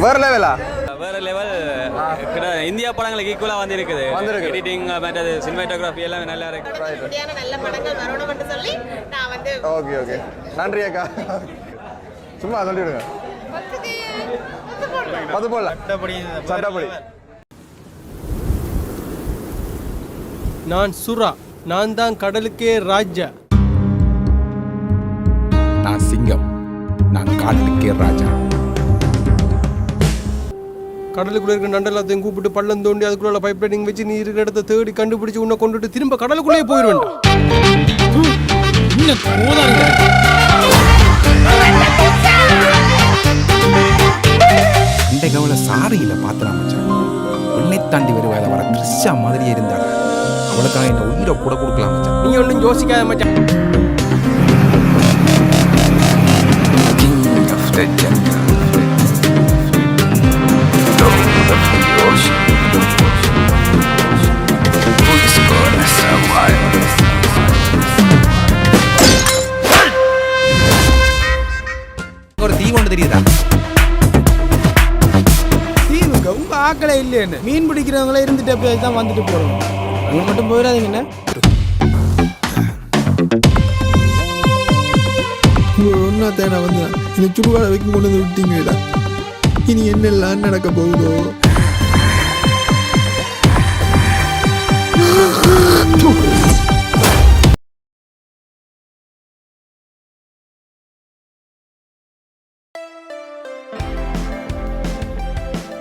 வேற லெவலா? வேற லெவல். இந்தியா படங்களுக்கு ஈக்குவலா வந்திருக்குது. எடிட்டிங் மற்றது சினிமாட்டோகிராஃபி எல்லாம் நல்லா இருக்கு. நல்ல படங்கள் வரணும்னு சொல்லி நான் வந்து ஓகே ஓகே நன்றி அக்கா. சும்மா சொல்லிவிடுங்க. 10 போடல. சட்டப்படி. நான் சுறா, நான் தான் கடலுக்கே ராஜா. நான் சிங்கம், நான் காட்டுக்கே ராஜா. கடலுக்குள்ள இருக்கிற நண்டெல்லாத்தையும் கூப்பிட்டு பள்ளம் தோண்டி அதுக்குள்ள பைப் லைனிங் வச்சு நீ இருக்கிற இடத்த தேடி கண்டுபிடிச்சு உன்னை கொண்டுட்டு திரும்ப கடலுக்குள்ளே போயிடுவேன். இந்த கவலை சாரியில பாத்திரம் மச்சான். உன்னை தாண்டி வருவாத வர கிறிஸ்டா மாதிரியே இருந்தாங்க. அவளுக்காக என்ன உயிரை கூட கொடுக்கலாம் மச்சான். நீ ஒன்றும் யோசிக்காத மச்சான். ஒரு தீ ஒன்று தெரியுதா? தீவுங்க உங்க ஆக்களே இல்லைன்னு மீன் பிடிக்கிறவங்களே இருந்துட்டு அப்படியே தான் வந்துட்டு போறோம். அங்கே மட்டும் போயிடாதீங்கண்ணே. ஒன்னா தேனை வந்து இந்த சுடுகாடை வைக்க கொண்டு வந்து விட்டீங்களா? இனி என்னெல்லாம் நடக்க போகுதோ?